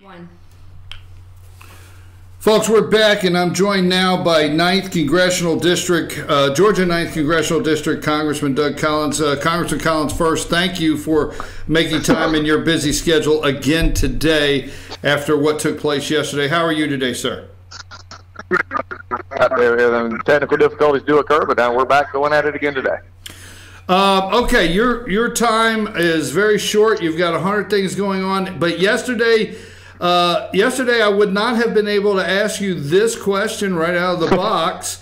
One. Folks, we're back, and I'm joined now by 9th Congressional District, Georgia 9th Congressional District Congressman Doug Collins. Congressman Collins, first, thank you for making time in your busy schedule again today after what took place yesterday. How are you today, sir? Technical difficulties do occur, but now we're back going at it again today. Okay, your time is very short. You've got 100 things going on, but yesterday I would not have been able to ask you this question right out of the box.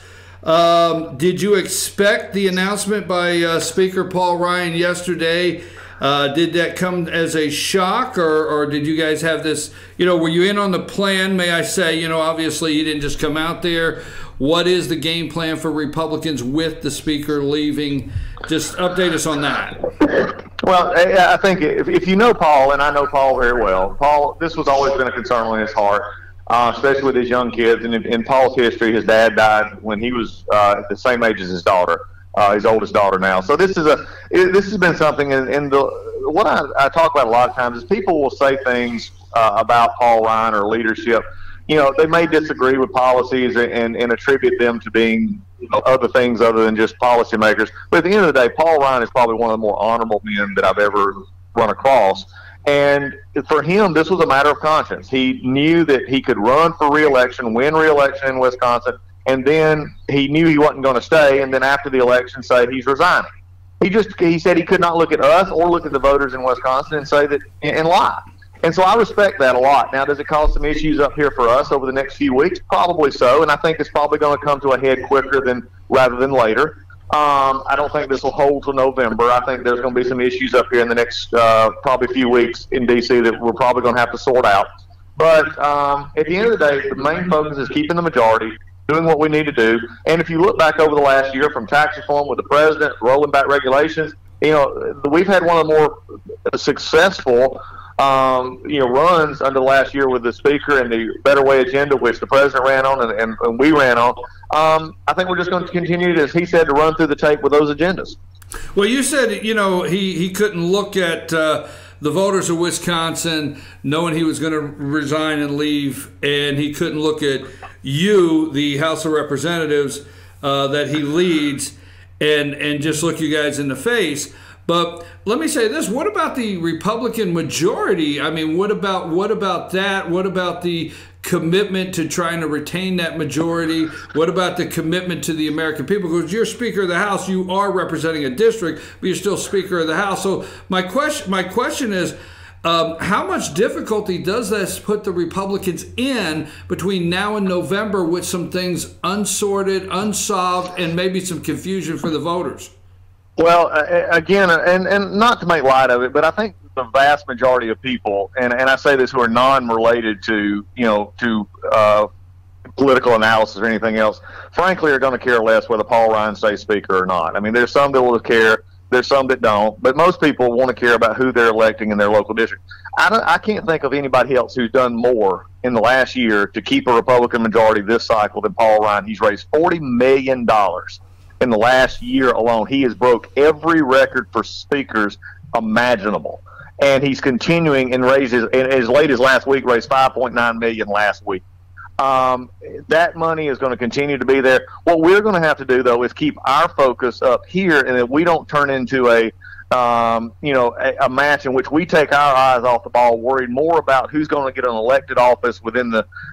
Did you expect the announcement by Speaker Paul Ryan yesterday? Did that come as a shock, or did you guys have this, were you in on the plan, may I say? Obviously you didn't just come out there. What is the game plan for Republicans with the Speaker leaving? Just update us on that. Well, I think if you know Paul, and I know Paul very well, Paul, this was always been a concern on his heart, especially with his young kids. And in Paul's history, his dad died when he was the same age as his daughter, his oldest daughter now. So this has been something, and what I talk about a lot of times is people will say things about Paul Ryan or leadership. They may disagree with policies and attribute them to being other things other than just policymakers. But at the end of the day, Paul Ryan is probably one of the more honorable men that I've ever run across. And for him, this was a matter of conscience. He knew that he could run for re-election, win re-election in Wisconsin, and then he knew he wasn't going to stay, and then after the election say he's resigning. He said he could not look at us or look at the voters in Wisconsin and say that and lie. And so I respect that a lot. Now, does it cause some issues up here for us over the next few weeks? Probably so, and I think it's probably going to come to a head quicker rather than later. I don't think this will hold till November. I think there's going to be some issues up here in the next probably few weeks in D.C. that we're probably going to have to sort out. But at the end of the day, the main focus is keeping the majority, doing what we need to do. And if you look back over the last year from tax reform with the president, rolling back regulations, we've had one of the more successful runs under the last year with the Speaker and the Better Way agenda, which the President ran on and we ran on. I think we're just going to continue, as he said, to run through the tape with those agendas. Well, you said, he couldn't look at the voters of Wisconsin knowing he was going to resign and leave, and he couldn't look at you, the House of Representatives that he leads, and just look you guys in the face. But let me say this, what about the Republican majority? I mean, what about that? What about the commitment to trying to retain that majority? What about the commitment to the American people? Because you're Speaker of the House, you are representing a district, but you're still Speaker of the House. So my question is, how much difficulty does this put the Republicans in between now and November with some things unsorted, unsolved, and maybe some confusion for the voters? Well, again, and not to make light of it, but I think the vast majority of people, and I say this, who are non-related to political analysis or anything else, frankly, are going to care less whether Paul Ryan stays Speaker or not. I mean, there's some that will care, there's some that don't, but most people want to care about who they're electing in their local district. I can't think of anybody else who's done more in the last year to keep a Republican majority this cycle than Paul Ryan. He's raised $40 million. In the last year alone. He has broke every record for speakers imaginable, and he's continuing and raises. And as late as last week, raised $5.9 million last week. That money is going to continue to be there. What we're going to have to do, though, is keep our focus up here, and that we don't turn into a match in which we take our eyes off the ball, worried more about who's going to get an elected office within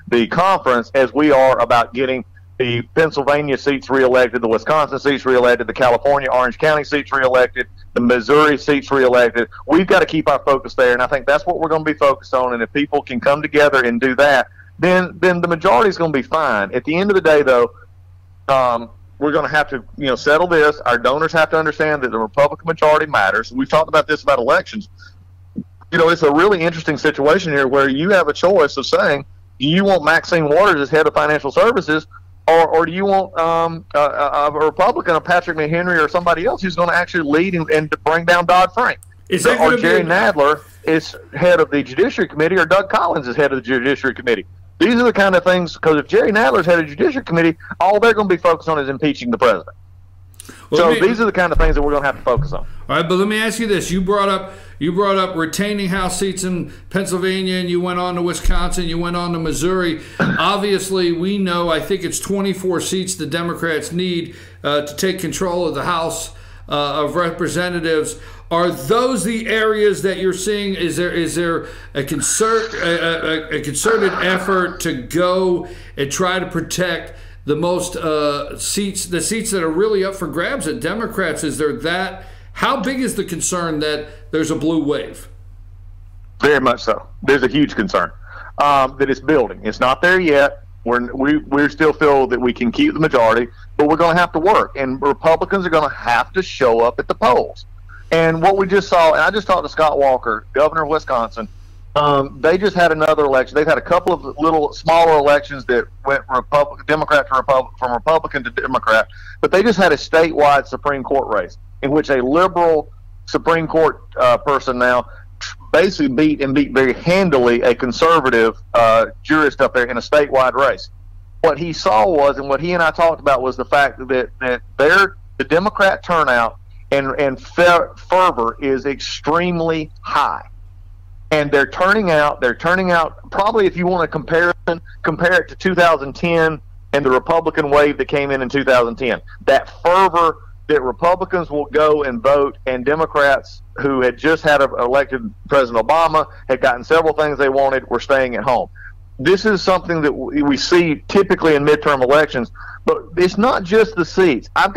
the conference as we are about getting the Pennsylvania seats reelected, the Wisconsin seats reelected, the California, Orange County seats reelected, the Missouri seats reelected. We've got to keep our focus there, and I think that's what we're going to be focused on. And if people can come together and do that, then the majority is going to be fine. At the end of the day, though, we're going to have to settle this. Our donors have to understand that the Republican majority matters. We've talked about this about elections. It's a really interesting situation here where you have a choice of saying, do you want Maxine Waters as head of financial services, or do you want a Republican, a Patrick McHenry, or somebody else who's going to actually lead and to bring down Dodd-Frank? Or Jerry Nadler is head of the Judiciary Committee, or Doug Collins is head of the Judiciary Committee. These are the kind of things, because if Jerry Nadler's head of the Judiciary Committee, all they're going to be focused on is impeaching the president. So these are the kind of things that we're going to have to focus on. All right, but let me ask you this: you brought up retaining House seats in Pennsylvania, and you went on to Wisconsin, you went on to Missouri. Obviously, we know, I think it's 24 seats the Democrats need to take control of the House of Representatives. Are those the areas that you're seeing? Is there a concerted effort to go and try to protect the most seats, the seats that are really up for grabs at Democrats? Is there that? How big is the concern that there's a blue wave? Very much so. There's a huge concern that it's building. It's not there yet. We still feel that we can keep the majority, but we're going to have to work, and Republicans are going to have to show up at the polls. And what we just saw, and I just talked to Scott Walker, governor of Wisconsin. They just had another election. They've had a couple of little smaller elections that went Democrat to from Republican to Democrat, but they just had a statewide Supreme Court race in which a liberal Supreme Court person now basically beat very handily a conservative jurist up there in a statewide race. What he saw was, and what he and I talked about, was the fact that the Democrat turnout and fervor is extremely high. And they're turning out probably, if you want to compare it to 2010 and the Republican wave that came in 2010. That fervor that Republicans will go and vote, and Democrats who had just had elected President Obama, had gotten several things they wanted, were staying at home. This is something that we see typically in midterm elections, but it's not just the seats. I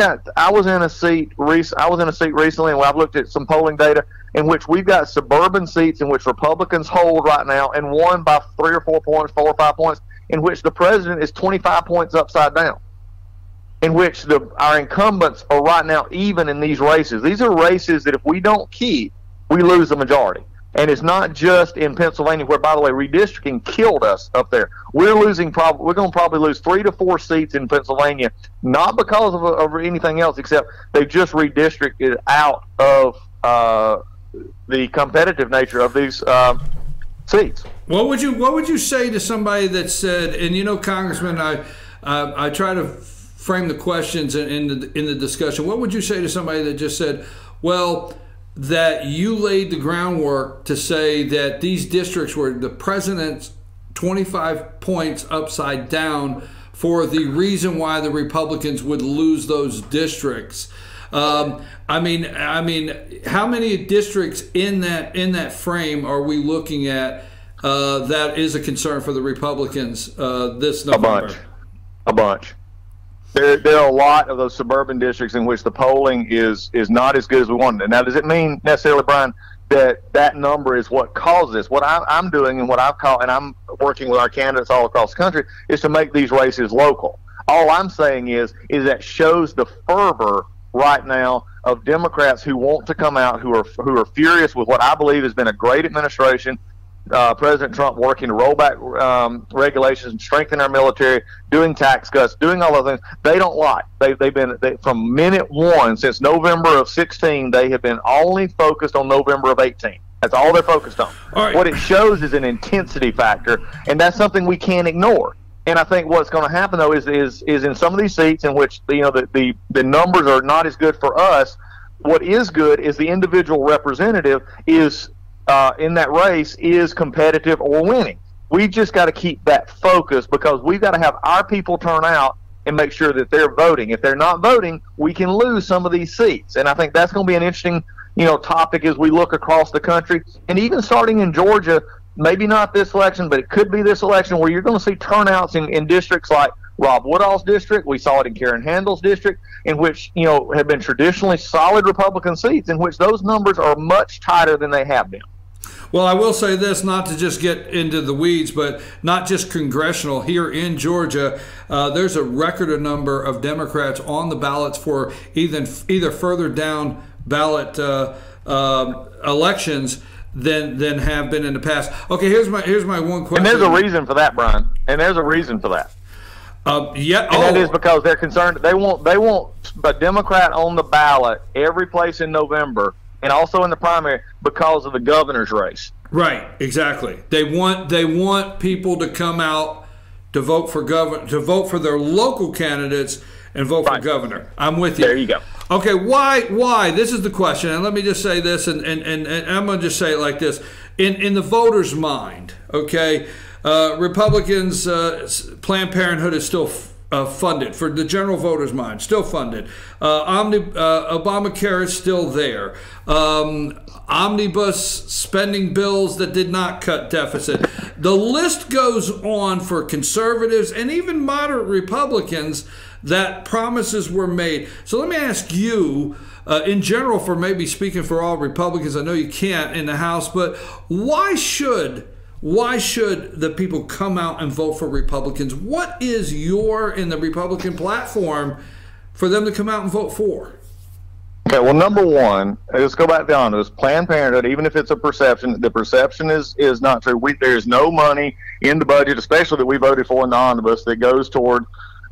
was in a seat recently, and I've looked at some polling data in which we've got suburban seats in which Republicans hold right now and won by 3 or 4 points, 4 or 5 points, in which the president is 25 points upside down, in which our incumbents are right now even in these races. These are races that if we don't keep, we lose the majority. And it's not just in Pennsylvania, where, by the way, redistricting killed us up there. We're going to probably lose 3 to 4 seats in Pennsylvania, not because of anything else, except they've just redistricted out of the competitive nature of these seats. What would you say to somebody that said, and Congressman, I try to frame the questions in the discussion. What would you say to somebody that just said, well, that you laid the groundwork to say that these districts were the president's 25 points upside down for the reason why the Republicans would lose those districts? I mean, how many districts in that frame are we looking at that is a concern for the Republicans this November? A bunch. There are a lot of those suburban districts in which the polling is not as good as we wanted. Now, does it mean necessarily, Brian, that number is what caused this? What I'm doing, and what I've called, and I'm working with our candidates all across the country, is to make these races local. All I'm saying is that shows the fervor right now of Democrats who want to come out, who are furious with what I believe has been a great administration. President Trump working to roll back regulations and strengthen our military, doing tax cuts, doing all those things. They don't like. They've been from minute one, since November of 16, they have been only focused on November of 18. That's all they're focused on. Right. What it shows is an intensity factor, and that's something we can't ignore. And I think what's going to happen, though, is in some of these seats in which the numbers are not as good for us. What is good is the individual representative is in that race is competitive or winning. We just got to keep that focus, because we've got to have our people turn out and make sure that they're voting. If they're not voting, we can lose some of these seats. And I think that's going to be an interesting, topic as we look across the country, and even starting in Georgia. Maybe not this election, but it could be this election, where you're going to see turnouts in districts like Rob Woodall's district. We saw it in Karen Handel's district, in which have been traditionally solid Republican seats, in which those numbers are much tighter than they have been. Well, I will say this, not to just get into the weeds, but not just congressional. Here in Georgia, there's a record number of Democrats on the ballots for either further down ballot elections than have been in the past. Okay, here's my one question. And there's a reason for that, Brian. And there's a reason for that. Yeah, and that is because they're concerned. They want a Democrat on the ballot every place in November, and also in the primary, because of the governor's race. Right, exactly. They want people to come out to vote for their local candidates, and vote for governor. I'm with you. There you go. Okay, why? This is the question, and let me just say this, and I'm going to just say it like this. In the voter's mind, okay, Republicans, Planned Parenthood is still funded. For the general voter's mind, still funded. Obamacare is still there. Omnibus spending bills that did not cut deficit. The list goes on for conservatives and even moderate Republicans that promises were made. So let me ask you, in general, for maybe speaking for all Republicans, I know you can't in the House, but why should the people come out and vote for Republicans? What is in the Republican platform for them to come out and vote for? Okay, well, number one, let's go back down to this. Planned Parenthood, even if it's a perception, the perception is not true. There's no money in the budget, especially that we voted for in the omnibus, that goes toward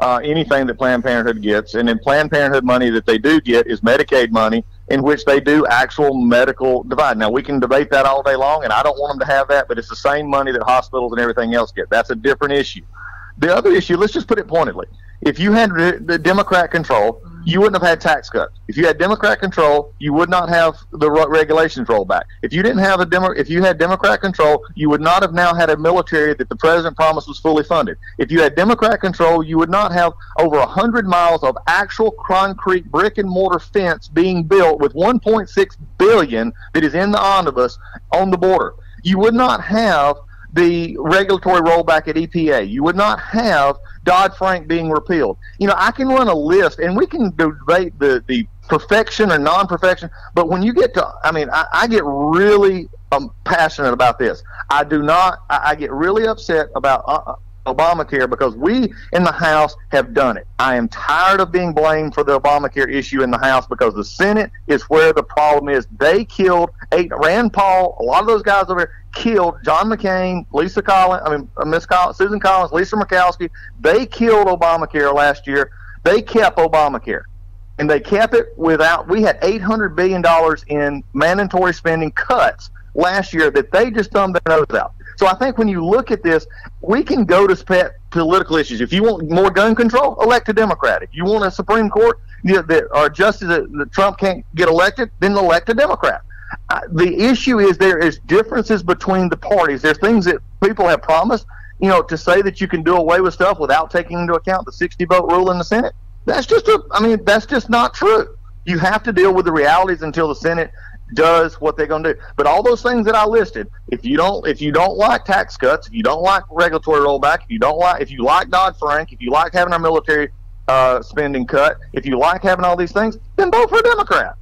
anything that Planned Parenthood gets. And in Planned Parenthood money that they do get is Medicaid money, in which they do actual medical divide. Now, we can debate that all day long, and I don't want them to have that, but it's the same money that hospitals and everything else get. That's a different issue. The other issue, let's just put it pointedly. If you had the Democrat control, you wouldn't have had tax cuts. If you had Democrat control, you would not have the regulations rolled back. If you didn't have if you had Democrat control, you would not have now had a military that the president promised was fully funded. If you had Democrat control, you would not have over 100 miles of actual concrete brick and mortar fence being built with $1.6 billion that is in the omnibus on the border. You would not have the regulatory rollback at EPA. You would not have Dodd-Frank being repealed. I can run a list, and we can debate the perfection or non-perfection, but when you get to, I get really passionate about this. I get really upset about Obamacare because we in the House have done it. I am tired of being blamed for the Obamacare issue in the House because the Senate is where the problem is. They killed Rand Paul, a lot of those guys over there killed John McCain, Susan Collins, Lisa Murkowski. They killed Obamacare last year. They kept Obamacare. And they kept it without, we had $800 billion in mandatory spending cuts last year that they just thumbed their nose out. So I think when you look at this, we can go to political issues. If you want more gun control, elect a Democrat. If you want a Supreme Court or justice that Trump can't get elected, then elect a Democrat. The issue is there is differences between the parties. There's things that people have promised, to say that you can do away with stuff without taking into account the 60-vote rule in the Senate. That's just not true. You have to deal with the realities until the Senate does what they're going to do. But all those things that I listed, if you don't like tax cuts, if you don't like regulatory rollback, if you like Dodd-Frank, if you like having our military spending cut, if you like having all these things, then vote for a Democrat.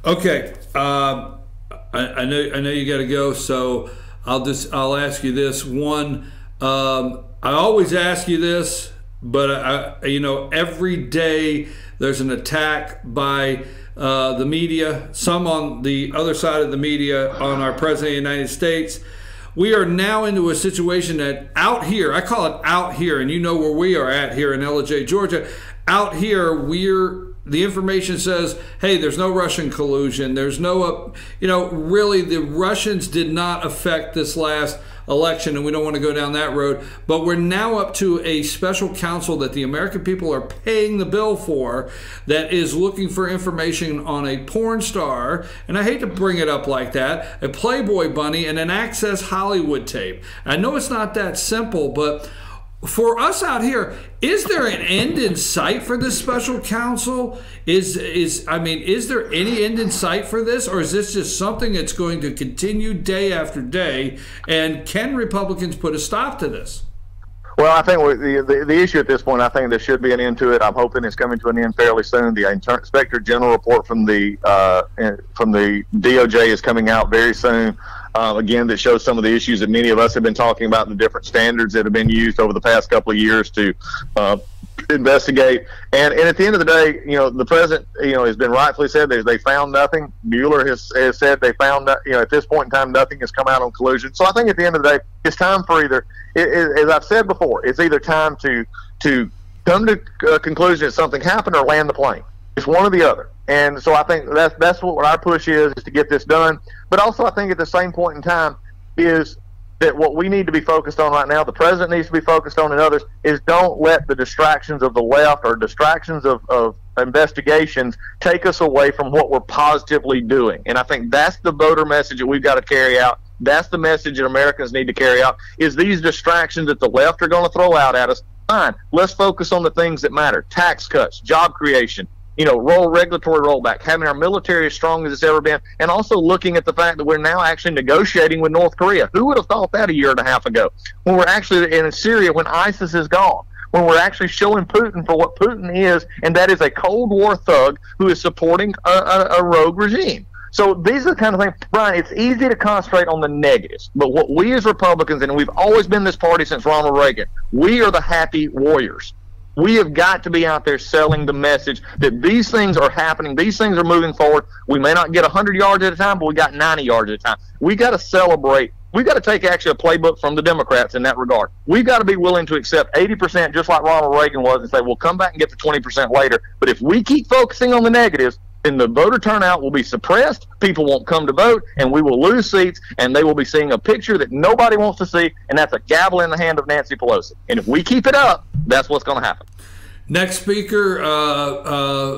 Okay, I know you got to go, so I'll ask you this one. I always ask you this, but every day there's an attack by the media, some on the other side of the media, on our president of the United States. We are now into a situation that out here, I call it out here, and you know where we are at here in LJ, Georgia. Out here, the information says, hey, there's no Russian collusion. There's no, really the Russians did not affect this last election, and we don't want to go down that road. But we're now up to a special counsel that the American people are paying the bill for that is looking for information on a porn star, and I hate to bring it up like that, a Playboy bunny, and an Access Hollywood tape. I know it's not that simple, but for us out here, is there an end in sight for this special counsel? Is there any end in sight for this, or is this just something that's going to continue day after day? And can Republicans put a stop to this? Well, I think the issue at this point, I think there should be an end to it. I'm hoping it's coming to an end fairly soon. The Inspector General report from the DOJ is coming out very soon. Again, that shows some of the issues that many of us have been talking about, the different standards that have been used over the past couple of years to investigate. And at the end of the day, the president, has been rightfully said they found nothing. Mueller has said they found, at this point in time, nothing has come out on collusion. So I think at the end of the day, it's time for either, as I've said before, it's either time to come to a conclusion that something happened or land the plane. It's one or the other. And so I think that's what our push is to get this done. But also I think at the same point in time is that what we need to be focused on right now, the president needs to be focused on, and others, is don't let the distractions of the left or distractions of investigations take us away from what we're positively doing. And I think that's the voter message that we've got to carry out. That's the message that Americans need to carry out, is these distractions that the left are going to throw out at us. Fine, let's focus on the things that matter. Tax cuts, job creation, regulatory rollback, having our military as strong as it's ever been, and also looking at the fact that we're now actually negotiating with North Korea. Who would have thought that a year and a half ago? When we're actually in Syria, when ISIS is gone, when we're actually showing Putin for what Putin is, and that is a Cold War thug who is supporting a rogue regime. So these are the kind of things, Brian, it's easy to concentrate on the negatives, but what we as Republicans, and we've always been this party since Ronald Reagan, we are the happy warriors. We have got to be out there selling the message that these things are happening. These things are moving forward. We may not get 100 yards at a time, but we got 90 yards at a time. We got to celebrate. We've got to take actually a playbook from the Democrats in that regard. We've got to be willing to accept 80%, just like Ronald Reagan was, and say, we'll come back and get the 20% later. But if we keep focusing on the negatives, then the voter turnout will be suppressed, people won't come to vote, and we will lose seats, and they will be seeing a picture that nobody wants to see, and that's a gavel in the hand of Nancy Pelosi. And if we keep it up, that's what's going to happen. Next speaker,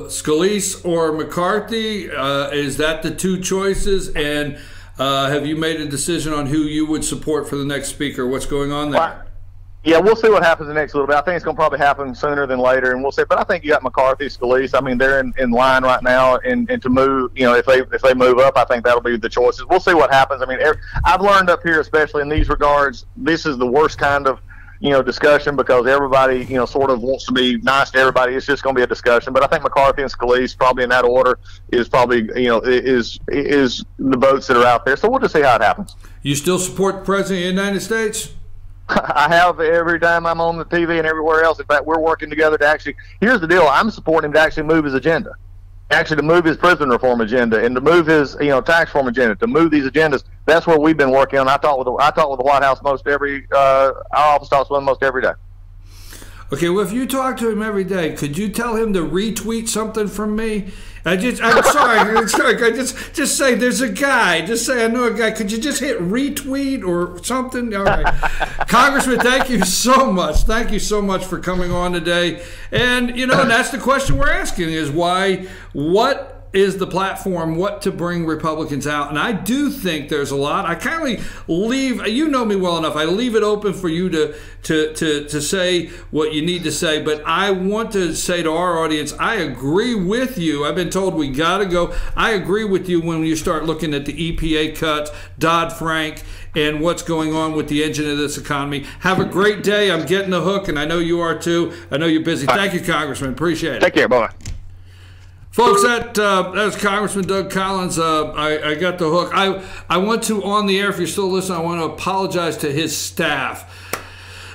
Scalise or McCarthy, is that the two choices? And have you made a decision on who you would support for the next speaker? What's going on there? Well, yeah, we'll see what happens the next little bit. I think it's going to probably happen sooner than later, and we'll see. But I think you got McCarthy, Scalise. I mean, they're in line right now, and to move, if they move up, I think that'll be the choices. We'll see what happens. I mean, I've learned up here, especially in these regards, this is the worst kind of discussion, because everybody sort of wants to be nice to everybody. It's just going to be a discussion. But I think McCarthy and Scalise, probably in that order, is probably is the votes that are out there. So we'll just see how it happens. You still support the president of the United States? I have every time I'm on the TV and everywhere else. In fact, we're working together to actually, here's the deal, I'm supporting him to actually move his agenda, actually to move his prison reform agenda, and to move his tax reform agenda, to move these agendas. That's what we've been working on. I talk with the White House most every, our office talks with him most every day. Okay, well, if you talk to him every day, could you tell him to retweet something from me? I'm sorry. I just say there's a guy. Just say I know a guy. Could you just hit retweet or something? All right, Congressman, thank you so much. Thank you so much for coming on today. And and that's the question we're asking: is why? What is the platform? What to bring Republicans out? And I do think there's a lot. I kind of leave. You know me well enough. I leave it open for you to say what you need to say. But I want to say to our audience, I agree with you. I've been told we got to go. I agree with you when you start looking at the EPA cuts, Dodd-Frank, and what's going on with the engine of this economy. Have a great day. I'm getting the hook, and I know you are too. I know you're busy. Thank you, Congressman. Appreciate it. Take care. Bye. Folks, that was Congressman Doug Collins. I got the hook. I want to, on the air, if you're still listening, I want to apologize to his staff.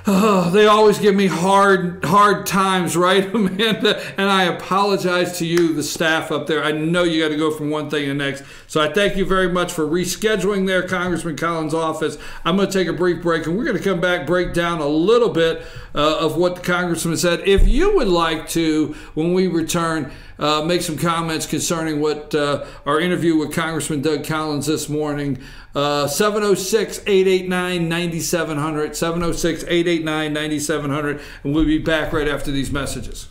They always give me hard times, right, Amanda? And I apologize to you, the staff up there. I know you got to go from one thing to the next. So I thank you very much for rescheduling there, Congressman Collins' office. I'm going to take a brief break, and we're going to come back, break down a little bit of what the Congressman said. If you would like to, when we return, make some comments concerning what our interview with Congressman Doug Collins this morning. 706-889-9700, 706-889-9700, and we'll be back right after these messages.